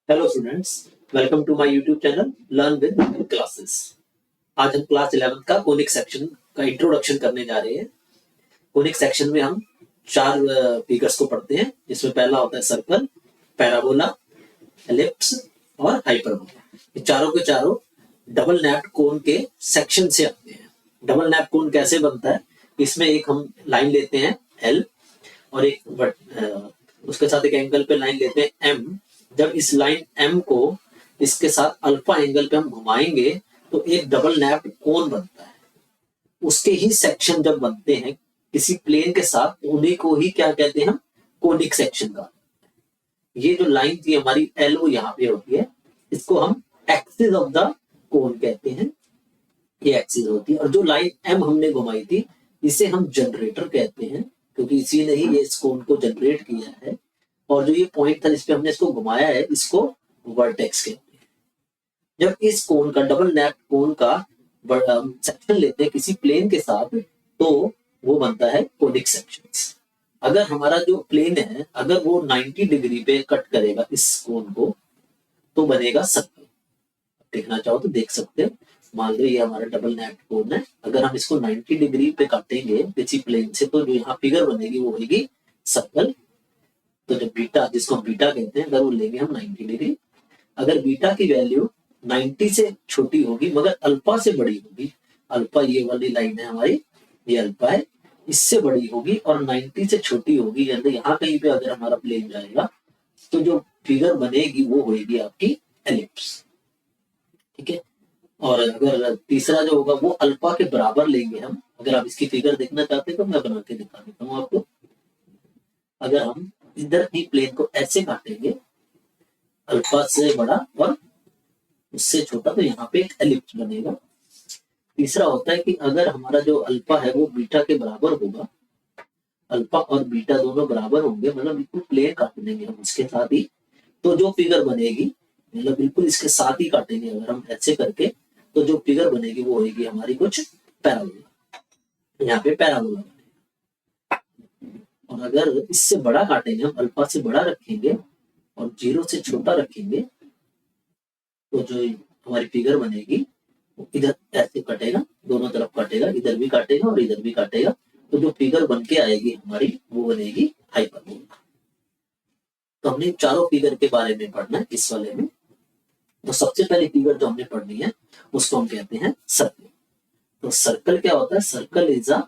Hello students, welcome to my YouTube channel learn with classes. आज हम class 11 का conic section का introduction करने जा रहे हैं। कोनिक सेक्शन में हम चार फिगर्स को पढ़ते हैं, जिसमें पहला होता है सर्कल, पैराबोला, एलिप्स और हाइपरबोला। ये चारों के चारों डबल नैप्ड कोन के सेक्शन से आते हैं। डबल नैप्ड कोन कैसे बनता है? इसमें एक हम लाइन लेते हैं एल और उसके साथ एक एंगल पे लाइन लेते हैं एम। जब इस लाइन एम को इसके साथ अल्फा एंगल पे हम घुमाएंगे तो एक डबल नैप्ड कोन बनता है। उसके ही सेक्शन जब बनते हैं किसी प्लेन के साथ, उन्हीं को ही क्या कहते हैं हम? कोनिक सेक्शन का। ये जो लाइन थी हमारी एल, वो यहाँ पे होती है, इसको हम एक्सिस ऑफ द कोन कहते हैं। ये एक्सिस होती है। और जो लाइन एम हमने घुमाई थी, इसे हम जनरेटर कहते हैं, क्योंकि इसी ने ही ये इस कोन को जनरेट किया है। और जो ये पॉइंट था जिसपे हमने इसको घुमाया है, इसको वर्टेक्स कहते हैं। जब इस कोन का, डबल नैप कोन का सेक्शन लेते हैं किसी प्लेन के साथ, तो वो बनता है कोनिक सेक्शंस। अगर हमारा जो प्लेन है, अगर वो 90 डिग्री पे कट करेगा इस कोन को, तो बनेगा सर्कल। देखना चाहो तो देख सकते हो। मान लो ये हमारा डबल नैप कोन है, अगर हम इसको 90 डिग्री पे काटेंगे किसी प्लेन से, तो जो यहाँ फिगर बनेगी वो होगी सर्कल। तो जब बीटा, जिसको हम बीटा कहते हैं, अगर वो लेंगे हम 90 डिग्री, अगर बीटा की वैल्यू 90 से छोटी होगी मगर अल्फा से बड़ी होगी, अल्फा ये वाली लाइन है हमारी, ये अल्फा है, इससे बड़ी होगी और 90 से छोटी होगी, यानी यहाँ कहीं पे अगर हमारा प्लेन जाएगा, तो जो फिगर बनेगी वो होगी आपकी एलिप्स। ठीक है। और अगर तीसरा जो होगा वो अल्फा के बराबर लेंगे हम। अगर आप इसकी फिगर देखना चाहते हैं तो मैं बना के दिखा देता हूँ आपको। अगर हम इधर की प्लेन को ऐसे काटेंगे, अल्फा से बड़ा और उससे छोटा, तो यहाँ पे एक एलिप्स बनेगा। तीसरा होता है कि अगर हमारा जो अल्फा है वो बीटा के बराबर होगा, अल्फा और बीटा दोनों बराबर होंगे, मतलब बिल्कुल प्लेन काट देंगे हम उसके साथ ही, तो जो फिगर बनेगी, मतलब बिल्कुल इसके साथ ही काटेंगे अगर हम ऐसे करके, तो जो फिगर बनेगी वो होगी हमारी कुछ पैराबोला। यहाँ पे पैराबोला बनेगा। और अगर इससे बड़ा काटेंगे हम, अल्फा से बड़ा रखेंगे और 0 से छोटा रखेंगे, तो जो हमारी फिगर बनेगी वो इधर ऐसे कटेगा, दोनों तरफ काटेगा, इधर भी काटेगा और इधर भी काटेगा, तो जो फिगर बन के आएगी हमारी वो बनेगी हाइपरबोला। तो हमने चारों फिगर के बारे में पढ़ना है इस वाले में। तो सबसे पहली फिगर जो हमने पढ़नी है उसको हम कहते हैं सर्कल। तो सर्कल क्या होता है? सर्कल इज अ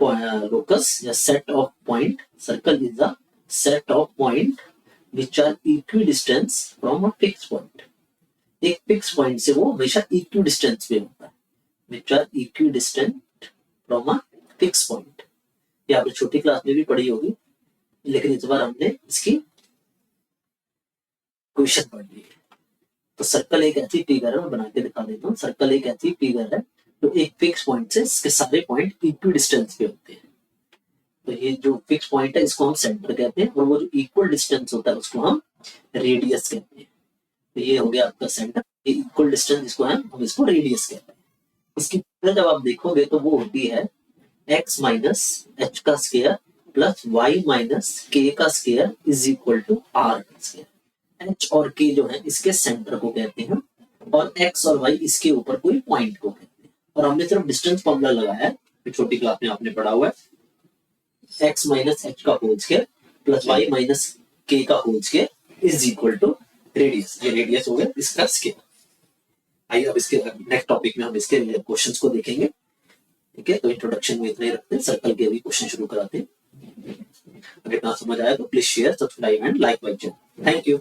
लोकस या set of point. Circle is a set of point which are equidistance from a fix point. एक फिक्स पॉइंट से वो हमेशा इक्विडिस्टेंस पे होता है, which are equidistant from a fix point. ये आपने छोटी क्लास में भी पढ़ी होगी, लेकिन इस बार हमने इसकी क्वेश्चन पढ़ ली है। तो सर्कल एक ऐसी फिगर है, मैं बना के दिखा देता हूँ। सर्कल एक ऐसी फिगर है जो एक फिक्स पॉइंट से इसके सारे पॉइंट इक्विडिस्टेंस पे होते हैं। तो ये जो फिक्स पॉइंट है इसको हम सेंटर कहते हैं, और वो जो इक्वल डिस्टेंस होता है उसको हम रेडियस कहते हैं। तो ये हो गया आपका सेंटर, ये इक्वल डिस्टेंस जिसको हम इसको रेडियस कहते हैं। इसकी फिगर जब आप देखोगे तो वो होती है x माइनस एच का square plus y minus K का square is equal to r का स्क्वायर। h और k जो है इसके सेंटर को कहते हैं, और x और y इसके ऊपर कोई पॉइंट को कहते हैं। और हमने सिर्फ डिस्टेंस फॉर्मूला लगाया है, छोटी क्लास में आपने पढ़ा हुआ है, x माइनस एच का whole square plus y minus K का whole square is equal to radius. ये रेडियस हो गया इसका स्क्वायर। आइए अब इसके नेक्स्ट टॉपिक में हम इसके क्वेश्चंस को देखेंगे। ठीक है, तो इंट्रोडक्शन में इतना ही रखते हैं, सर्कल के भी क्वेश्चन शुरू कराते हैं। अगर इतना समझ आया तो please share, subscribe and like my channel. Thank you.